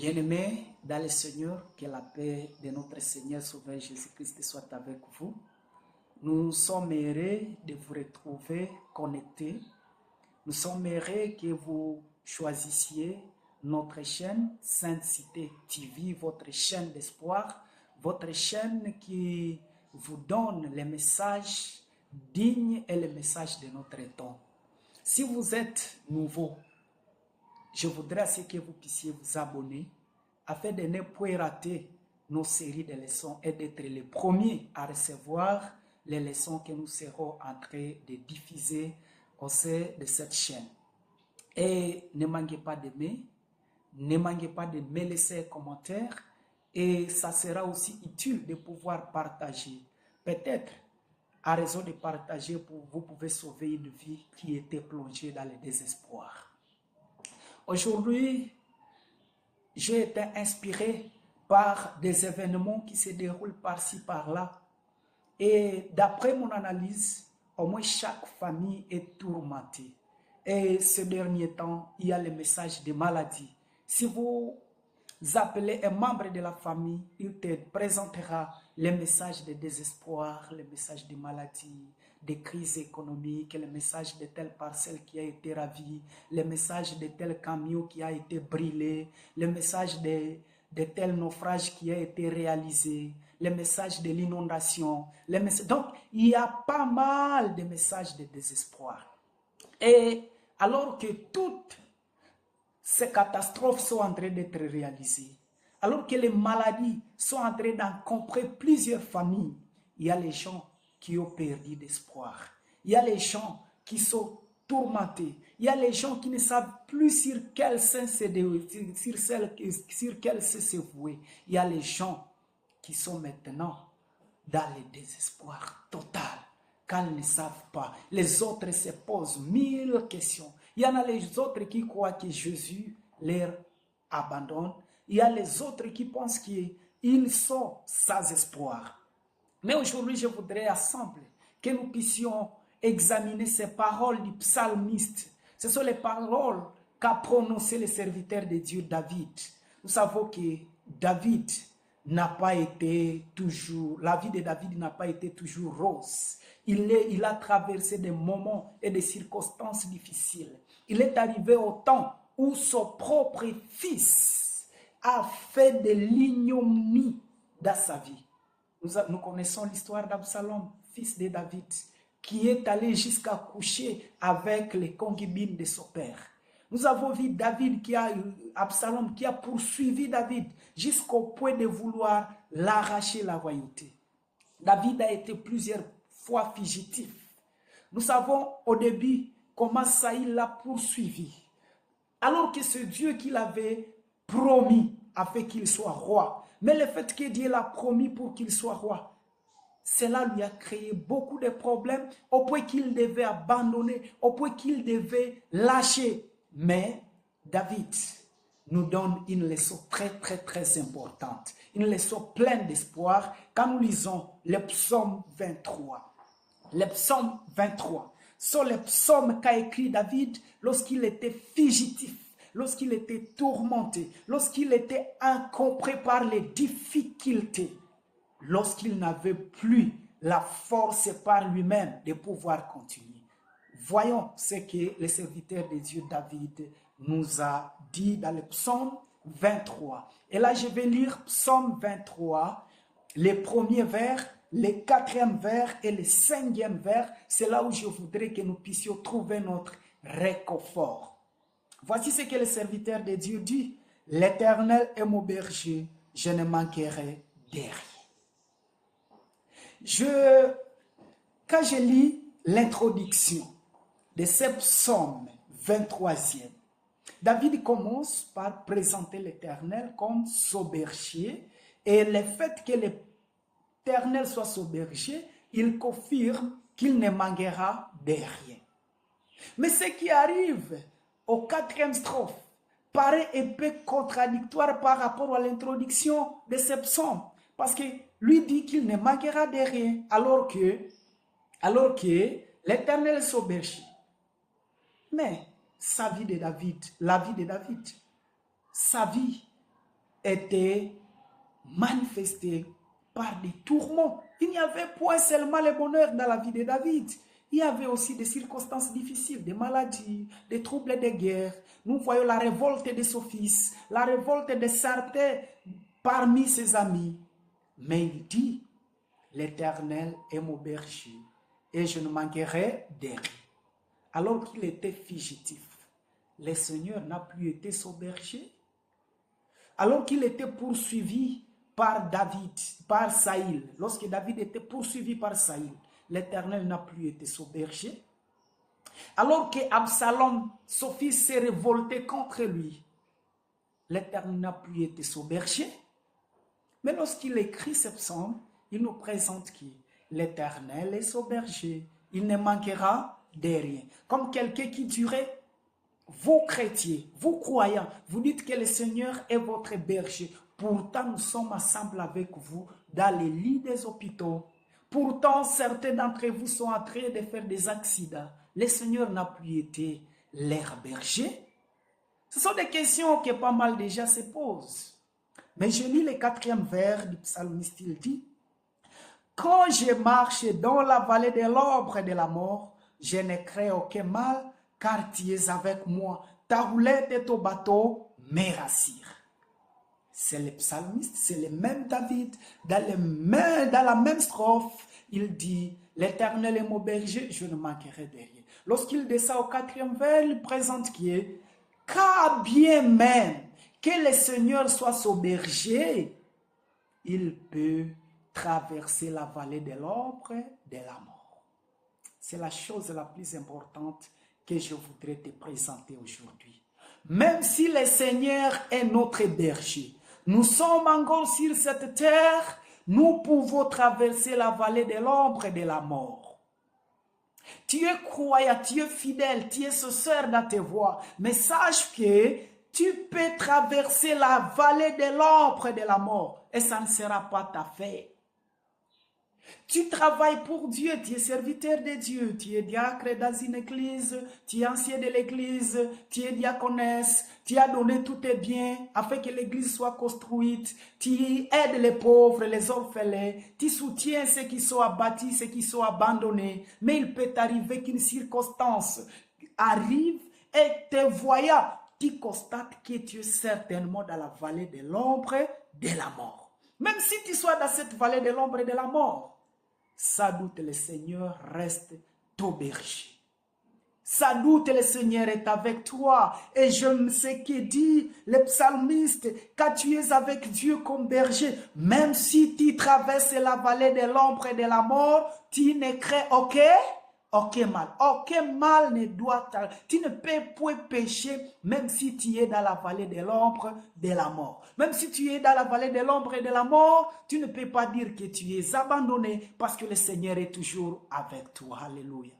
Bien-aimés dans le Seigneur, que la paix de notre Seigneur Sauveur Jésus-Christ soit avec vous. Nous sommes heureux de vous retrouver connectés. Nous sommes heureux que vous choisissiez notre chaîne Sainte Cité TV, votre chaîne d'espoir, votre chaîne qui vous donne les messages dignes et les messages de notre temps. Si vous êtes nouveau, je voudrais que vous puissiez vous abonner afin de ne pas rater nos séries de leçons et d'être les premiers à recevoir les leçons que nous serons en train de diffuser au sein de cette chaîne. Et ne manquez pas d'aimer, ne manquez pas de me laisser un commentaire et ça sera aussi utile de pouvoir partager. Peut-être, à raison de partager, vous pouvez sauver une vie qui était plongée dans le désespoir. Aujourd'hui, j'ai été inspiré par des événements qui se déroulent par-ci, par-là. Et d'après mon analyse, au moins chaque famille est tourmentée. Et ces derniers temps, il y a le message de maladie. Si vous appelez un membre de la famille, il te présentera les messages de désespoir, les messages de maladie, des crises économiques, le message de telle parcelle qui a été ravie, le message de tel camion qui a été brûlé, le message de tel naufrage qui a été réalisé, le message de l'inondation. Donc, il y a pas mal de messages de désespoir. Et alors que toutes ces catastrophes sont en train d'être réalisées, alors que les maladies sont en train d'encombrer plusieurs familles, il y a les gens qui ont perdu d'espoir. Il y a les gens qui sont tourmentés. Il y a les gens qui ne savent plus sur quel sens sur quel se vouer. Il y a les gens qui sont maintenant dans le désespoir total, car ils ne savent pas. Les autres se posent mille questions. Il y en a les autres qui croient que Jésus leur abandonne. Il y a les autres qui pensent qu'ils sont sans espoir. Mais aujourd'hui, je voudrais ensemble que nous puissions examiner ces paroles du psalmiste. Ce sont les paroles qu'a prononcées le serviteur de Dieu David. Nous savons que David n'a pas été toujours, la vie de David n'a pas été toujours rose. Il a traversé des moments et des circonstances difficiles. Il est arrivé au temps où son propre fils a fait de l'ignominie dans sa vie. Nous connaissons l'histoire d'Absalom, fils de David, qui est allé jusqu'à coucher avec les concubines de son père. Nous avons vu Absalom qui a poursuivi David jusqu'au point de vouloir l'arracher la royauté. David a été plusieurs fois fugitif. Nous savons au début comment Saïl l'a poursuivi. Alors que c'est Dieu qui l'avait promis afin qu'il soit roi. Mais le fait que Dieu l'a promis pour qu'il soit roi, cela lui a créé beaucoup de problèmes au point qu'il devait abandonner, au point qu'il devait lâcher. Mais David nous donne une leçon très importante, une leçon pleine d'espoir quand nous lisons le psaume 23. Le psaume 23 sont les psaumes qu'a écrit David lorsqu'il était fugitif, lorsqu'il était tourmenté, lorsqu'il était encombré par les difficultés, lorsqu'il n'avait plus la force par lui-même de pouvoir continuer. Voyons ce que le serviteur de Dieu David nous a dit dans le psaume 23. Et là, je vais lire psaume 23, les premiers vers, les quatrième vers et le cinquième vers. C'est là où je voudrais que nous puissions trouver notre réconfort. Voici ce que le serviteur de Dieu dit. L'Éternel est mon berger, je ne manquerai de rien. Quand je lis l'introduction de ce psaume 23e, David commence par présenter l'Éternel comme son berger, et le fait que l'Éternel soit son berger, il confirme qu'il ne manquera de rien. Mais ce qui arrive au quatrième strophe paraît un peu contradictoire par rapport à l'introduction de ce psaume, parce que lui dit qu'il ne manquera de rien, alors que l'Éternel est son berger. Mais sa vie de David, la vie de David, sa vie était manifesté par des tourments. Il n'y avait point seulement le bonheur dans la vie de David. Il y avait aussi des circonstances difficiles, des maladies, des troubles de guerre. Nous voyons la révolte de son fils, la révolte de certains parmi ses amis. Mais il dit, l'Éternel est mon berger et je ne manquerai de rien. Alors qu'il était fugitif, le Seigneur n'a plus été son berger. Alors qu'il était poursuivi par David, par Saïl, lorsque David était poursuivi par Saïl, l'Éternel n'a plus été son berger. Alors que Absalom, son fils, s'est révolté contre lui, l'Éternel n'a plus été son berger. Mais lorsqu'il écrit ce psaume, il nous présente qui? L'Éternel est son berger. Il ne manquera de rien. Comme quelqu'un qui dirait, vous chrétiens, vous croyants, vous dites que le Seigneur est votre berger. Pourtant, nous sommes ensemble avec vous dans les lits des hôpitaux. Pourtant, certains d'entre vous sont en train de faire des accidents. Le Seigneur n'a plus été leur berger. Ce sont des questions que pas mal déjà se posent. Mais je lis le 4e vers du psalmiste, il dit, « Quand je marche dans la vallée de l'ombre et de la mort, je ne crains aucun mal, car tu es avec moi. Ta roulette et ton bateau me rassurent. » C'est le psalmiste, c'est le même David. Dans la même strophe, il dit, « L'Éternel est mon berger, je ne manquerai de rien. » Lorsqu'il descend au 4e vers, il présente qui est, « Car bien même que le Seigneur soit son berger, il peut traverser la vallée de l'ombre de la mort. » C'est la chose la plus importante que je voudrais te présenter aujourd'hui. Même si le Seigneur est notre berger, nous sommes encore sur cette terre, nous pouvons traverser la vallée de l'ombre de la mort. Tu es croyant, tu es fidèle, tu es sincère dans tes voies, mais sache que tu peux traverser la vallée de l'ombre de la mort et ça ne sera pas ta fête. Tu travailles pour Dieu, tu es serviteur de Dieu, tu es diacre dans une église, tu es ancien de l'église, tu es diaconesse, tu as donné tous tes biens afin que l'église soit construite, tu aides les pauvres, les orphelins, tu soutiens ceux qui sont abattus, ceux qui sont abandonnés. Mais il peut arriver qu'une circonstance arrive et te voyant, tu constates que tu es certainement dans la vallée de l'ombre de la mort. Même si tu sois dans cette vallée de l'ombre de la mort, sans doute le Seigneur reste ton berger. Sans doute le Seigneur est avec toi. Et je ne sais que dit le psalmiste, quand tu es avec Dieu comme berger, même si tu traverses la vallée de l'ombre et de la mort, tu ne crains aucun mal. Aucun mal ne doit t'arriver. Tu ne peux point pécher même si tu es dans la vallée de l'ombre de la mort. Même si tu es dans la vallée de l'ombre et de la mort, tu ne peux pas dire que tu es abandonné parce que le Seigneur est toujours avec toi. Alléluia.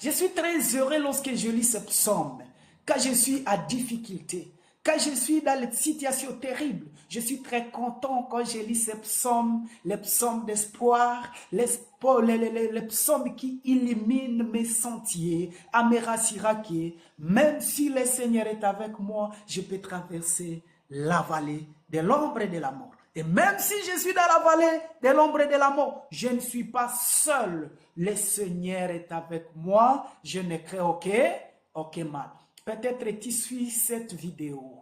Je suis très heureux lorsque je lis ce psaume, quand je suis à difficulté, quand je suis dans les situations terribles. Je suis très content quand je lis ces psaumes, les psaumes d'espoir, les psaumes qui illuminent mes sentiers, à me rassurer que même si le Seigneur est avec moi, je peux traverser la vallée de l'ombre et de la mort. Et même si je suis dans la vallée de l'ombre et de la mort, je ne suis pas seul. Le Seigneur est avec moi, je ne crains aucun mal. Peut-être tu suis cette vidéo.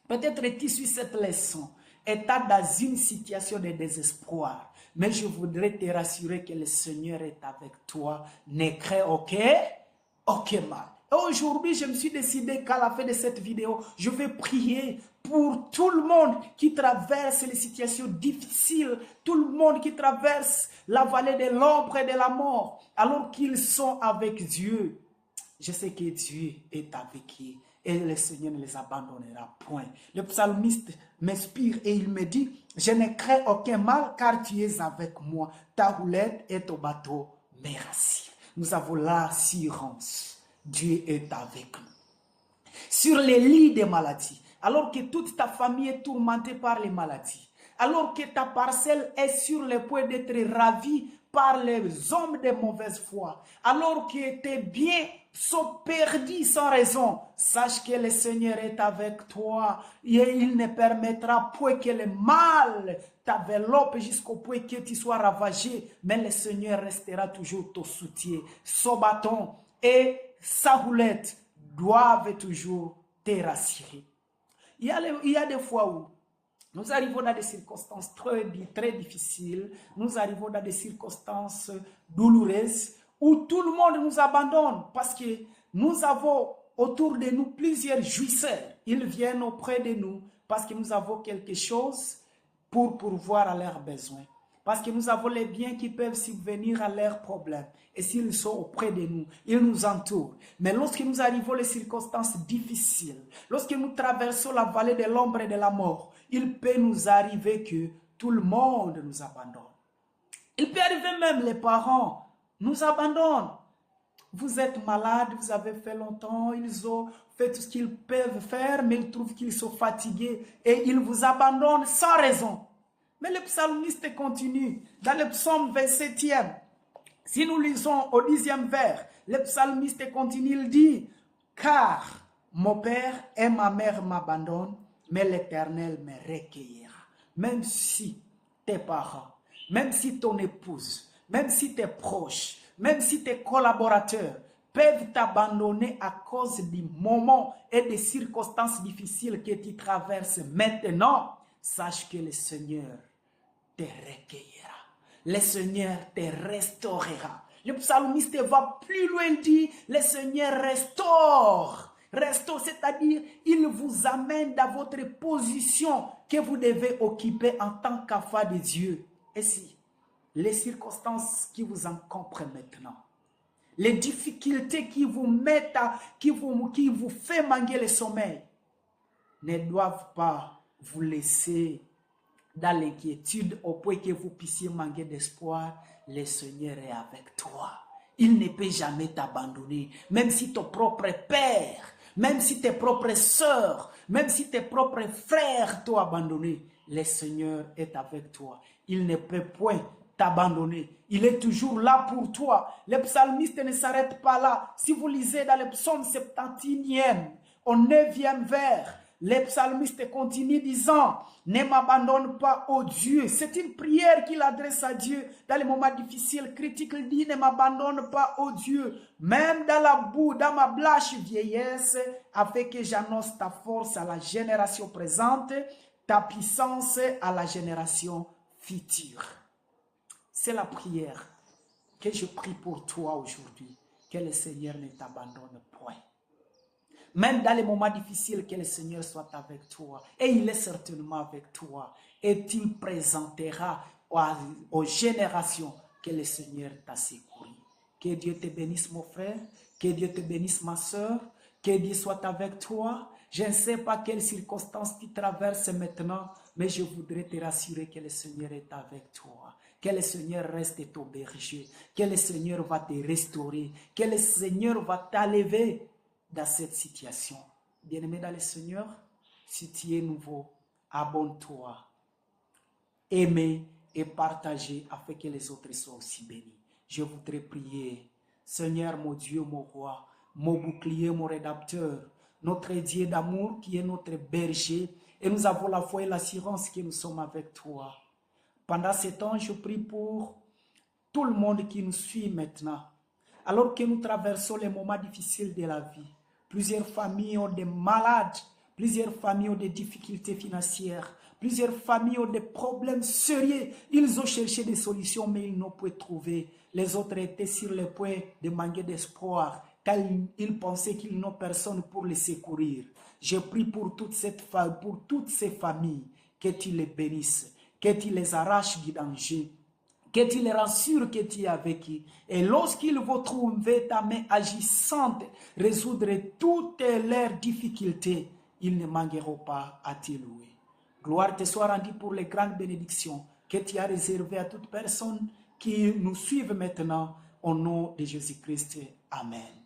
Peut-être tu suis cette leçon et tu es dans une situation de désespoir. Mais je voudrais te rassurer que le Seigneur est avec toi. Ne crains aucun mal. Et aujourd'hui, je me suis décidé qu'à la fin de cette vidéo, je vais prier pour tout le monde qui traverse les situations difficiles, tout le monde qui traverse la vallée de l'ombre et de la mort, alors qu'ils sont avec Dieu. Je sais que Dieu est avec eux et le Seigneur ne les abandonnera point. Le psalmiste m'inspire et il me dit, je ne crains aucun mal car tu es avec moi. Ta roulette et ton bateau me rassurent. Nous avons l'assurance. Dieu est avec nous. Sur les lits des maladies, alors que toute ta famille est tourmentée par les maladies, alors que ta parcelle est sur le point d'être ravie par les hommes de mauvaise foi, alors que tes biens sont perdus sans raison, sache que le Seigneur est avec toi et il ne permettra point que le mal t'enveloppe jusqu'au point que tu sois ravagé, mais le Seigneur restera toujours ton soutien. Son bâton et sa houlette doivent toujours te rassurer. Il y a des fois où nous arrivons dans des circonstances très difficiles, nous arrivons dans des circonstances douloureuses où tout le monde nous abandonne parce que nous avons autour de nous plusieurs jouisseurs. Ils viennent auprès de nous parce que nous avons quelque chose pour pourvoir à leurs besoins. Parce que nous avons les biens qui peuvent subvenir à leurs problèmes. Et s'ils sont auprès de nous, ils nous entourent. Mais lorsque nous arrivons aux circonstances difficiles, lorsque nous traversons la vallée de l'ombre et de la mort, il peut nous arriver que tout le monde nous abandonne. Il peut arriver même les parents nous abandonnent. Vous êtes malade, vous avez fait longtemps, ils ont fait tout ce qu'ils peuvent faire, mais ils trouvent qu'ils sont fatigués et ils vous abandonnent sans raison. Mais le psalmiste continue. Dans le psaume 27e, si nous lisons au 10e vers, le psalmiste continue, il dit, « Car mon père et ma mère m'abandonnent, mais l'Éternel me recueillera. » Même si tes parents, même si ton épouse, même si tes proches, même si tes collaborateurs peuvent t'abandonner à cause du moment et des circonstances difficiles que tu traverses maintenant, sache que le Seigneur te recueillera. Le Seigneur te restaurera. Le psalmiste va plus loin, il dit, le Seigneur restaure. Restaure, c'est-à-dire, il vous amène dans votre position que vous devez occuper en tant qu'enfant de Dieu. Et si les circonstances qui vous encombrent maintenant, les difficultés qui vous mettent, qui vous fait manquer le sommeil, ne doivent pas vous laisser dans l'inquiétude au point que vous puissiez manquer d'espoir. Le Seigneur est avec toi. Il ne peut jamais t'abandonner. Même si ton propre père, même si tes propres sœurs, même si tes propres frères t'ont abandonné, le Seigneur est avec toi. Il ne peut point t'abandonner. Il est toujours là pour toi. Le psalmiste ne s'arrête pas là. Si vous lisez dans le psaume 71e, au 9e vers, le psalmiste continue disant, ne m'abandonne pas, ô Dieu. C'est une prière qu'il adresse à Dieu dans les moments difficiles, critiques. Il dit, ne m'abandonne pas, ô Dieu. Même dans la boue, dans ma blanche vieillesse, afin que j'annonce ta force à la génération présente, ta puissance à la génération future. C'est la prière que je prie pour toi aujourd'hui, que le Seigneur ne t'abandonne point. Même dans les moments difficiles, que le Seigneur soit avec toi. Et il est certainement avec toi. Et il présentera aux générations que le Seigneur t'a secouru. Que Dieu te bénisse, mon frère. Que Dieu te bénisse, ma soeur. Que Dieu soit avec toi. Je ne sais pas quelles circonstances tu traverses maintenant, mais je voudrais te rassurer que le Seigneur est avec toi. Que le Seigneur reste ton berger. Que le Seigneur va te restaurer. Que le Seigneur va t'enlever dans cette situation. Bien-aimé dans le Seigneur, si tu es nouveau, abonne-toi, aimez et partagez afin que les autres soient aussi bénis. Je voudrais prier, Seigneur mon Dieu, mon roi, mon bouclier, mon rédempteur, notre Dieu d'amour qui est notre berger, et nous avons la foi et l'assurance que nous sommes avec toi. Pendant ce temps, je prie pour tout le monde qui nous suit maintenant, alors que nous traversons les moments difficiles de la vie. Plusieurs familles ont des malades, plusieurs familles ont des difficultés financières, plusieurs familles ont des problèmes sérieux. Ils ont cherché des solutions, mais ils n'ont pas trouvé. Les autres étaient sur le point de manquer d'espoir, car ils pensaient qu'ils n'ont personne pour les secourir. Je prie pour toutes ces familles, que tu les bénisses, que tu les arraches du danger, que tu les rassures que tu es avec eux. Et lorsqu'ils vont trouver ta main agissante, résoudre toutes leurs difficultés, ils ne manqueront pas à te louer. Gloire te soit rendue pour les grandes bénédictions que tu as réservées à toute personne qui nous suivent maintenant. Au nom de Jésus-Christ. Amen.